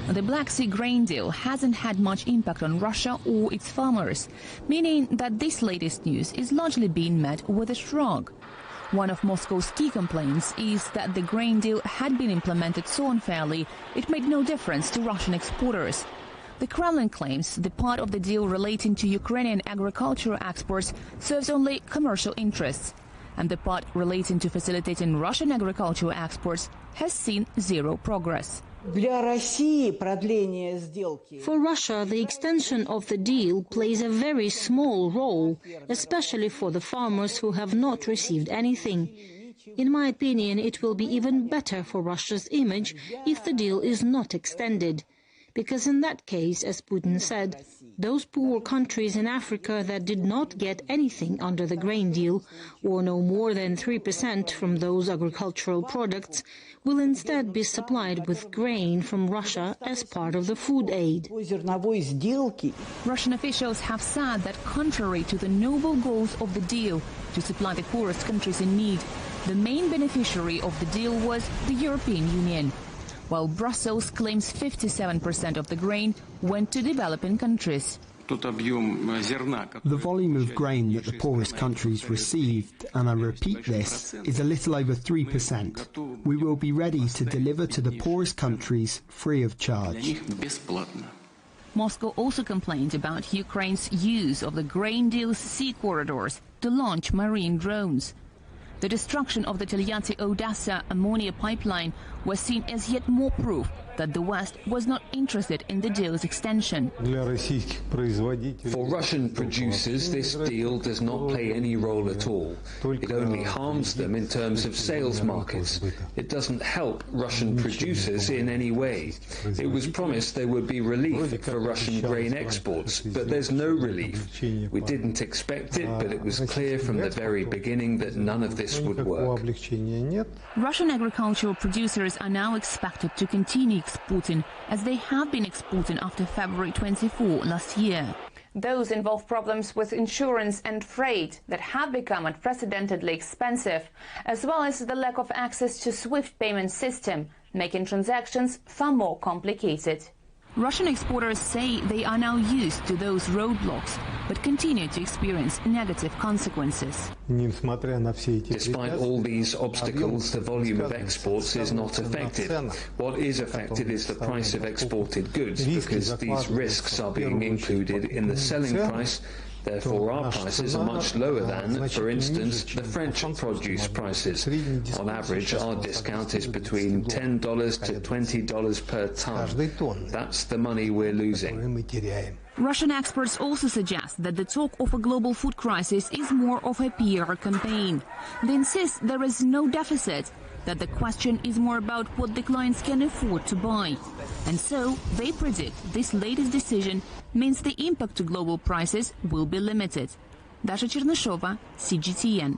The Black Sea grain deal hasn't had much impact on Russia or its farmers, meaning that this latest news is largely being met with a shrug. One of Moscow's key complaints is that the grain deal had been implemented so unfairly it made no difference to Russian exporters. The Kremlin claims the part of the deal relating to Ukrainian agricultural exports serves only commercial interests, and the part relating to facilitating Russian agricultural exports has seen zero progress. For Russia, the extension of the deal plays a very small role, especially for the farmers who have not received anything. In my opinion, it will be even better for Russia's image if the deal is not extended. Because in that case, as Putin said, those poor countries in Africa that did not get anything under the grain deal, or no more than 3% from those agricultural products, will instead be supplied with grain from Russia as part of the food aid. Russian officials have said that contrary to the noble goals of the deal to supply the poorest countries in need, the main beneficiary of the deal was the European Union, while Brussels claims 57% of the grain went to developing countries. The volume of grain that the poorest countries received, and I repeat this, is a little over 3%. We will be ready to deliver to the poorest countries free of charge. Moscow also complained about Ukraine's use of the grain deal's sea corridors to launch marine drones. The destruction of the Telyati-Odessa ammonia pipeline was seen as yet more proof that the West was not interested in the deal's extension. For Russian producers, this deal does not play any role at all. It only harms them in terms of sales markets. It doesn't help Russian producers in any way. It was promised there would be relief for Russian grain exports, but there's no relief. We didn't expect it, but it was clear from the very beginning that none of this would work. Russian agricultural producers are now expected to continue exporting as they have been exporting after February 24 last year. Those involve problems with insurance and freight that have become unprecedentedly expensive, as well as the lack of access to SWIFT payment system, making transactions far more complicated. Russian exporters say they are now used to those roadblocks, but continue to experience negative consequences. Despite all these obstacles, the volume of exports is not affected. What is affected is the price of exported goods, because these risks are being included in the selling price. Therefore, our prices are much lower than, for instance, the French produce prices. On average, our discount is between $10 to $20 per ton. That's the money we're losing. Russian experts also suggest that the talk of a global food crisis is more of a PR campaign. They insist there is no deficit, that the question is more about what the clients can afford to buy. And so they predict this latest decision means the impact to global prices will be limited. Dasha Chernyshova, CGTN.